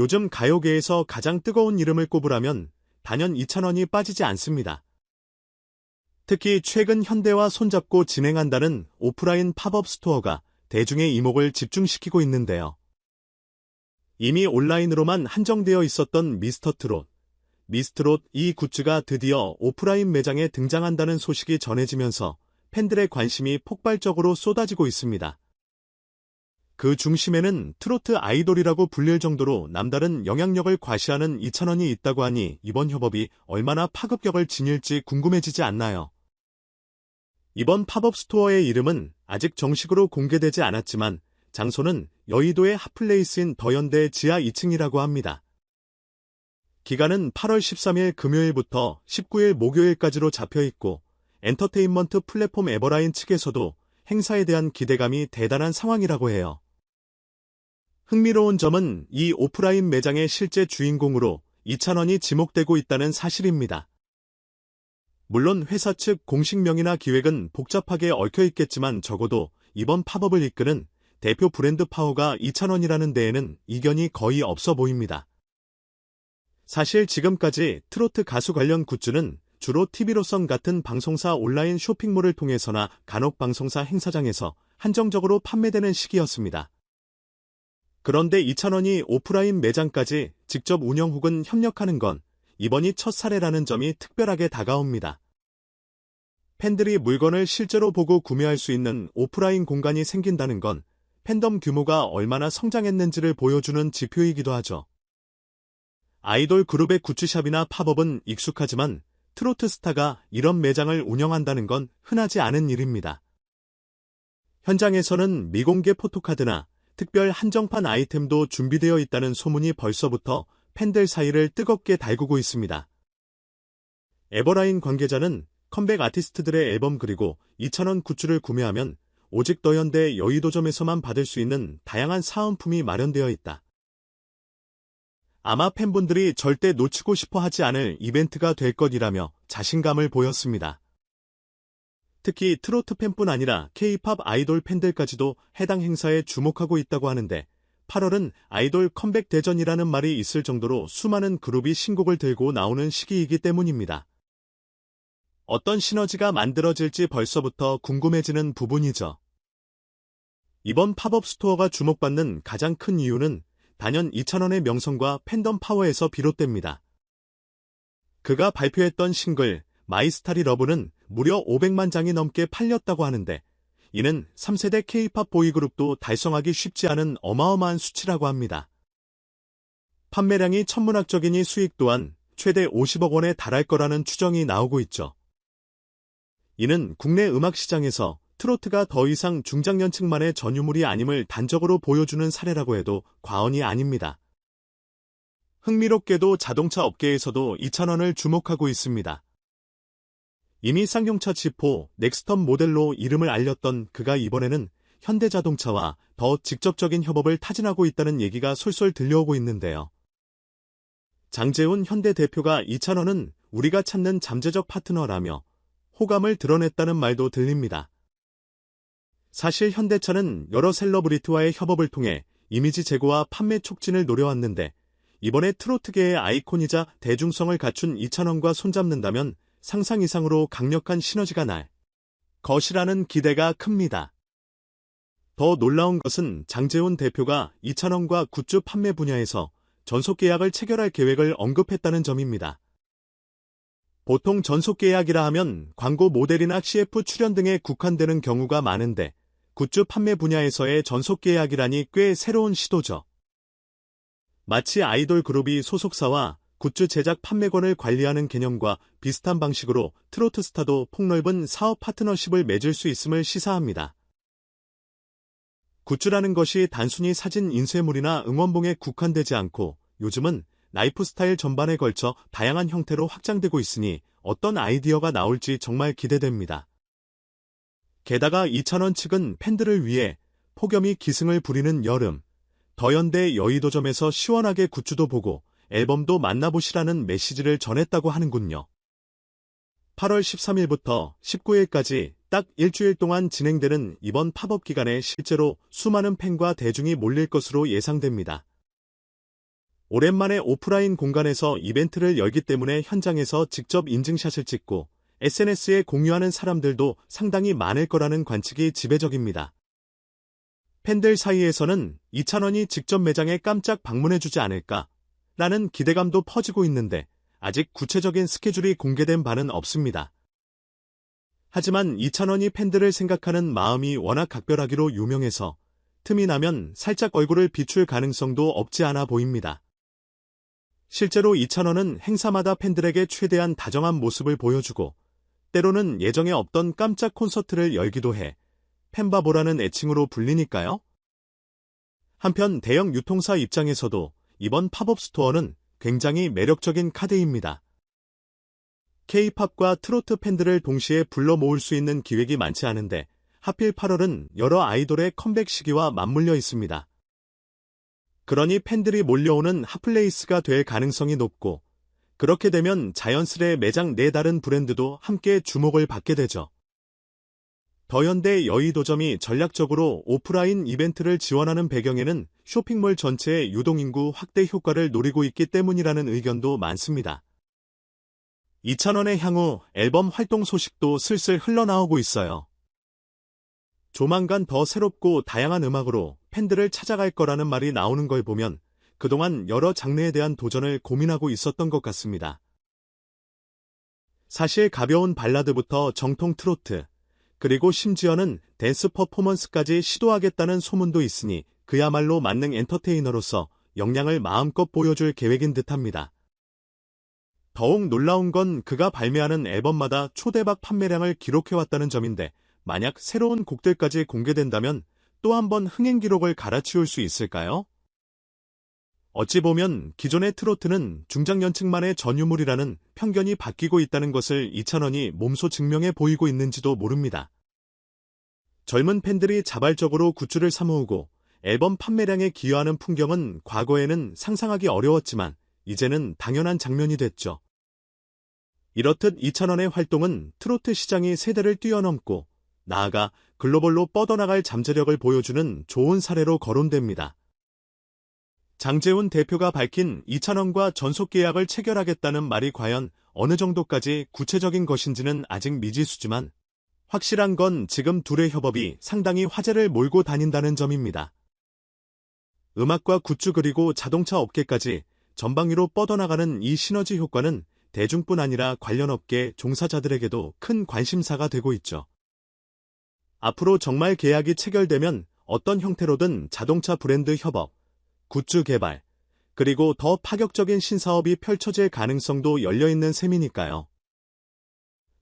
요즘 가요계에서 가장 뜨거운 이름을 꼽으라면 단연 이찬원이 빠지지 않습니다. 특히 최근 현대와 손잡고 진행한다는 오프라인 팝업 스토어가 대중의 이목을 집중시키고 있는데요. 이미 온라인으로만 한정되어 있었던 미스터트롯, 미스트롯 이 굿즈가 드디어 오프라인 매장에 등장한다는 소식이 전해지면서 팬들의 관심이 폭발적으로 쏟아지고 있습니다. 그 중심에는 트로트 아이돌이라고 불릴 정도로 남다른 영향력을 과시하는 이찬원이 있다고 하니 이번 협업이 얼마나 파급력을 지닐지 궁금해지지 않나요? 이번 팝업 스토어의 이름은 아직 정식으로 공개되지 않았지만 장소는 여의도의 핫플레이스인 더현대 지하 2층이라고 합니다. 기간은 8월 13일 금요일부터 19일 목요일까지로 잡혀있고 엔터테인먼트 플랫폼 에버라인 측에서도 행사에 대한 기대감이 대단한 상황이라고 해요. 흥미로운 점은 이 오프라인 매장의 실제 주인공으로 이찬원이 지목되고 있다는 사실입니다. 물론 회사 측 공식명이나 기획은 복잡하게 얽혀있겠지만 적어도 이번 팝업을 이끄는 대표 브랜드 파워가 이찬원이라는 데에는 이견이 거의 없어 보입니다. 사실 지금까지 트로트 가수 관련 굿즈는 주로 TV로선 같은 방송사 온라인 쇼핑몰을 통해서나 간혹 방송사 행사장에서 한정적으로 판매되는 시기였습니다. 그런데 이찬원이 오프라인 매장까지 직접 운영 혹은 협력하는 건 이번이 첫 사례라는 점이 특별하게 다가옵니다. 팬들이 물건을 실제로 보고 구매할 수 있는 오프라인 공간이 생긴다는 건 팬덤 규모가 얼마나 성장했는지를 보여주는 지표이기도 하죠. 아이돌 그룹의 굿즈샵이나 팝업은 익숙하지만 트로트 스타가 이런 매장을 운영한다는 건 흔하지 않은 일입니다. 현장에서는 미공개 포토카드나 특별 한정판 아이템도 준비되어 있다는 소문이 벌써부터 팬들 사이를 뜨겁게 달구고 있습니다. 에버라인 관계자는 컴백 아티스트들의 앨범 그리고 이찬원 굿즈를 구매하면 오직 더현대 여의도점에서만 받을 수 있는 다양한 사은품이 마련되어 있다. 아마 팬분들이 절대 놓치고 싶어 하지 않을 이벤트가 될 것이라며 자신감을 보였습니다. 특히 트로트 팬뿐 아니라 K-팝 아이돌 팬들까지도 해당 행사에 주목하고 있다고 하는데 8월은 아이돌 컴백 대전이라는 말이 있을 정도로 수많은 그룹이 신곡을 들고 나오는 시기이기 때문입니다. 어떤 시너지가 만들어질지 벌써부터 궁금해지는 부분이죠. 이번 팝업 스토어가 주목받는 가장 큰 이유는 단연 이찬원의 명성과 팬덤 파워에서 비롯됩니다. 그가 발표했던 싱글 마이스타리 러브는 무려 500만 장이 넘게 팔렸다고 하는데 이는 3세대 K-팝 보이그룹도 달성하기 쉽지 않은 어마어마한 수치라고 합니다. 판매량이 천문학적이니 수익 또한 최대 50억 원에 달할 거라는 추정이 나오고 있죠. 이는 국내 음악 시장에서 트로트가 더 이상 중장년층만의 전유물이 아님을 단적으로 보여주는 사례라고 해도 과언이 아닙니다. 흥미롭게도 자동차 업계에서도 이찬원을 주목하고 있습니다. 이미 쌍용차 G4, 넥스턴 모델로 이름을 알렸던 그가 이번에는 현대자동차와 더 직접적인 협업을 타진하고 있다는 얘기가 솔솔 들려오고 있는데요. 장재훈 현대 대표가 이찬원은 우리가 찾는 잠재적 파트너라며 호감을 드러냈다는 말도 들립니다. 사실 현대차는 여러 셀러브리티와의 협업을 통해 이미지 제고와 판매 촉진을 노려왔는데 이번에 트로트계의 아이콘이자 대중성을 갖춘 이찬원과 손잡는다면 상상 이상으로 강력한 시너지가 날 것이라는 기대가 큽니다. 더 놀라운 것은 장재훈 대표가 이찬원과 굿즈 판매 분야에서 전속 계약을 체결할 계획을 언급했다는 점입니다. 보통 전속 계약이라 하면 광고 모델이나 CF 출연 등에 국한되는 경우가 많은데 굿즈 판매 분야에서의 전속 계약이라니 꽤 새로운 시도죠. 마치 아이돌 그룹이 소속사와 굿즈 제작 판매권을 관리하는 개념과 비슷한 방식으로 트로트 스타도 폭넓은 사업 파트너십을 맺을 수 있음을 시사합니다. 굿즈라는 것이 단순히 사진 인쇄물이나 응원봉에 국한되지 않고 요즘은 라이프 스타일 전반에 걸쳐 다양한 형태로 확장되고 있으니 어떤 아이디어가 나올지 정말 기대됩니다. 게다가 이찬원 측은 팬들을 위해 폭염이 기승을 부리는 여름, 더현대 여의도점에서 시원하게 굿즈도 보고 앨범도 만나보시라는 메시지를 전했다고 하는군요. 8월 13일부터 19일까지 딱 일주일 동안 진행되는 이번 팝업 기간에 실제로 수많은 팬과 대중이 몰릴 것으로 예상됩니다. 오랜만에 오프라인 공간에서 이벤트를 열기 때문에 현장에서 직접 인증샷을 찍고 SNS에 공유하는 사람들도 상당히 많을 거라는 관측이 지배적입니다. 팬들 사이에서는 이찬원이 직접 매장에 깜짝 방문해주지 않을까 라는 기대감도 퍼지고 있는데 아직 구체적인 스케줄이 공개된 바는 없습니다. 하지만 이찬원이 팬들을 생각하는 마음이 워낙 각별하기로 유명해서 틈이 나면 살짝 얼굴을 비출 가능성도 없지 않아 보입니다. 실제로 이찬원은 행사마다 팬들에게 최대한 다정한 모습을 보여주고 때로는 예정에 없던 깜짝 콘서트를 열기도 해 팬바보라는 애칭으로 불리니까요. 한편 대형 유통사 입장에서도 이번 팝업 스토어는 굉장히 매력적인 카드입니다. K-팝과 트로트 팬들을 동시에 불러 모을 수 있는 기획이 많지 않은데 하필 8월은 여러 아이돌의 컴백 시기와 맞물려 있습니다. 그러니 팬들이 몰려오는 핫플레이스가 될 가능성이 높고 그렇게 되면 자연스레 매장 내 다른 브랜드도 함께 주목을 받게 되죠. 더현대 여의도점이 전략적으로 오프라인 이벤트를 지원하는 배경에는 쇼핑몰 전체의 유동인구 확대 효과를 노리고 있기 때문이라는 의견도 많습니다. 이찬원의 향후 앨범 활동 소식도 슬슬 흘러나오고 있어요. 조만간 더 새롭고 다양한 음악으로 팬들을 찾아갈 거라는 말이 나오는 걸 보면 그동안 여러 장르에 대한 도전을 고민하고 있었던 것 같습니다. 사실 가벼운 발라드부터 정통 트로트, 그리고 심지어는 댄스 퍼포먼스까지 시도하겠다는 소문도 있으니 그야말로 만능 엔터테이너로서 역량을 마음껏 보여줄 계획인 듯합니다. 더욱 놀라운 건 그가 발매하는 앨범마다 초대박 판매량을 기록해왔다는 점인데 만약 새로운 곡들까지 공개된다면 또 한 번 흥행 기록을 갈아치울 수 있을까요? 어찌 보면 기존의 트로트는 중장년층만의 전유물이라는 편견이 바뀌고 있다는 것을 이찬원이 몸소 증명해 보이고 있는지도 모릅니다. 젊은 팬들이 자발적으로 굿즈를 사모으고 앨범 판매량에 기여하는 풍경은 과거에는 상상하기 어려웠지만 이제는 당연한 장면이 됐죠. 이렇듯 이찬원의 활동은 트로트 시장이 세대를 뛰어넘고 나아가 글로벌로 뻗어나갈 잠재력을 보여주는 좋은 사례로 거론됩니다. 장재훈 대표가 밝힌 이찬원과 전속 계약을 체결하겠다는 말이 과연 어느 정도까지 구체적인 것인지는 아직 미지수지만 확실한 건 지금 둘의 협업이 상당히 화제를 몰고 다닌다는 점입니다. 음악과 굿즈 그리고 자동차 업계까지 전방위로 뻗어나가는 이 시너지 효과는 대중뿐 아니라 관련 업계 종사자들에게도 큰 관심사가 되고 있죠. 앞으로 정말 계약이 체결되면 어떤 형태로든 자동차 브랜드 협업, 굿즈 개발, 그리고 더 파격적인 신사업이 펼쳐질 가능성도 열려있는 셈이니까요.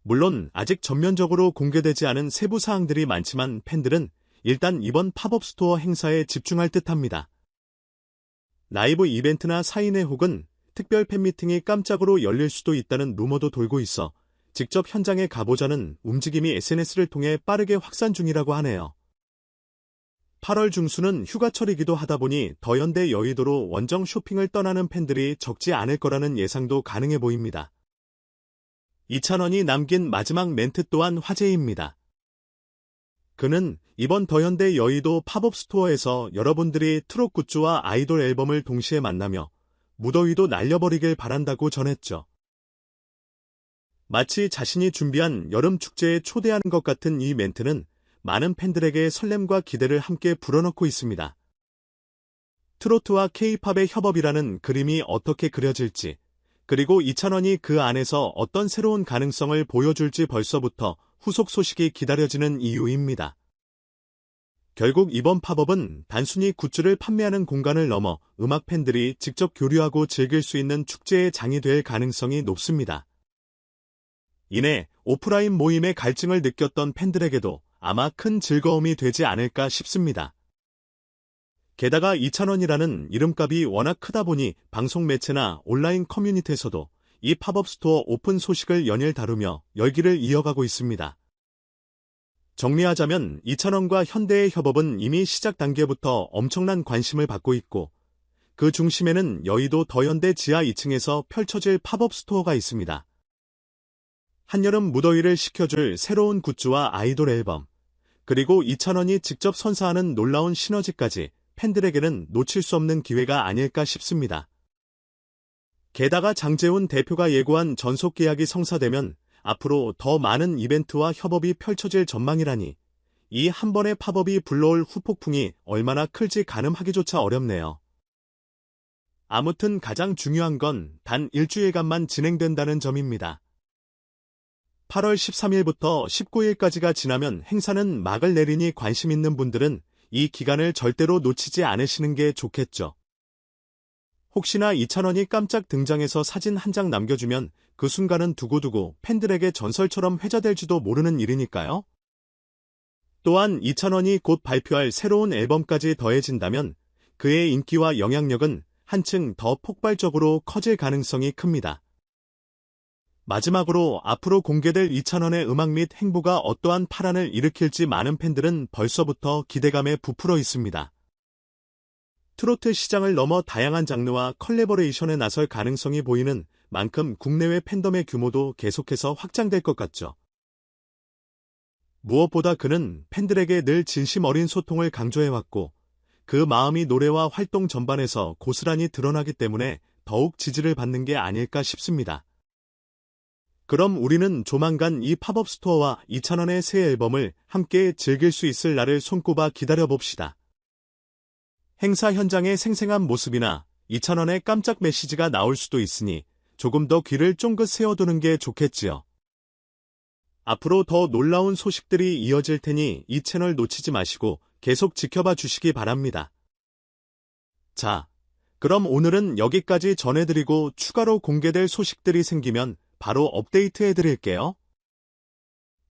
물론 아직 전면적으로 공개되지 않은 세부 사항들이 많지만 팬들은 일단 이번 팝업 스토어 행사에 집중할 듯합니다. 라이브 이벤트나 사인회 혹은 특별 팬미팅이 깜짝으로 열릴 수도 있다는 루머도 돌고 있어 직접 현장에 가보자는 움직임이 SNS를 통해 빠르게 확산 중이라고 하네요. 8월 중순은 휴가철이기도 하다 보니 더현대 여의도로 원정 쇼핑을 떠나는 팬들이 적지 않을 거라는 예상도 가능해 보입니다. 이찬원이 남긴 마지막 멘트 또한 화제입니다. 그는 이번 더현대 여의도 팝업 스토어에서 여러분들이 트롯 굿즈와 아이돌 앨범을 동시에 만나며 무더위도 날려버리길 바란다고 전했죠. 마치 자신이 준비한 여름 축제에 초대하는 것 같은 이 멘트는 많은 팬들에게 설렘과 기대를 함께 불어넣고 있습니다. 트로트와 K-팝의 협업이라는 그림이 어떻게 그려질지, 그리고 이찬원이 그 안에서 어떤 새로운 가능성을 보여줄지 벌써부터 후속 소식이 기다려지는 이유입니다. 결국 이번 팝업은 단순히 굿즈를 판매하는 공간을 넘어 음악 팬들이 직접 교류하고 즐길 수 있는 축제의 장이 될 가능성이 높습니다. 이내 오프라인 모임의 갈증을 느꼈던 팬들에게도 아마 큰 즐거움이 되지 않을까 싶습니다. 게다가 이찬원이라는 이름값이 워낙 크다 보니 방송 매체나 온라인 커뮤니티에서도 이 팝업 스토어 오픈 소식을 연일 다루며 열기를 이어가고 있습니다. 정리하자면 이찬원과 현대의 협업은 이미 시작 단계부터 엄청난 관심을 받고 있고 그 중심에는 여의도 더현대 지하 2층에서 펼쳐질 팝업 스토어가 있습니다. 한여름 무더위를 식혀줄 새로운 굿즈와 아이돌 앨범, 그리고 이찬원이 직접 선사하는 놀라운 시너지까지 팬들에게는 놓칠 수 없는 기회가 아닐까 싶습니다. 게다가 장제훈 대표가 예고한 전속 계약이 성사되면 앞으로 더 많은 이벤트와 협업이 펼쳐질 전망이라니 이 한 번의 팝업이 불러올 후폭풍이 얼마나 클지 가늠하기조차 어렵네요. 아무튼 가장 중요한 건 단 일주일간만 진행된다는 점입니다. 8월 13일부터 19일까지가 지나면 행사는 막을 내리니 관심 있는 분들은 이 기간을 절대로 놓치지 않으시는 게 좋겠죠. 혹시나 이찬원이 깜짝 등장해서 사진 한 장 남겨주면 그 순간은 두고두고 팬들에게 전설처럼 회자될지도 모르는 일이니까요. 또한 이찬원이 곧 발표할 새로운 앨범까지 더해진다면 그의 인기와 영향력은 한층 더 폭발적으로 커질 가능성이 큽니다. 마지막으로 앞으로 공개될 이찬원의 음악 및 행보가 어떠한 파란을 일으킬지 많은 팬들은 벌써부터 기대감에 부풀어 있습니다. 트로트 시장을 넘어 다양한 장르와 컬래버레이션에 나설 가능성이 보이는 만큼 국내외 팬덤의 규모도 계속해서 확장될 것 같죠. 무엇보다 그는 팬들에게 늘 진심 어린 소통을 강조해왔고 그 마음이 노래와 활동 전반에서 고스란히 드러나기 때문에 더욱 지지를 받는 게 아닐까 싶습니다. 그럼 우리는 조만간 이 팝업 스토어와 이찬원의 새 앨범을 함께 즐길 수 있을 날을 손꼽아 기다려봅시다. 행사 현장의 생생한 모습이나 이찬원의 깜짝 메시지가 나올 수도 있으니 조금 더 귀를 쫑긋 세워두는 게 좋겠지요. 앞으로 더 놀라운 소식들이 이어질 테니 이 채널 놓치지 마시고 계속 지켜봐 주시기 바랍니다. 자, 그럼 오늘은 여기까지 전해드리고 추가로 공개될 소식들이 생기면 바로 업데이트 해드릴게요.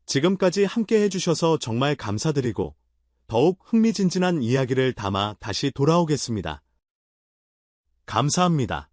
지금까지 함께 해주셔서 정말 감사드리고 더욱 흥미진진한 이야기를 담아 다시 돌아오겠습니다. 감사합니다.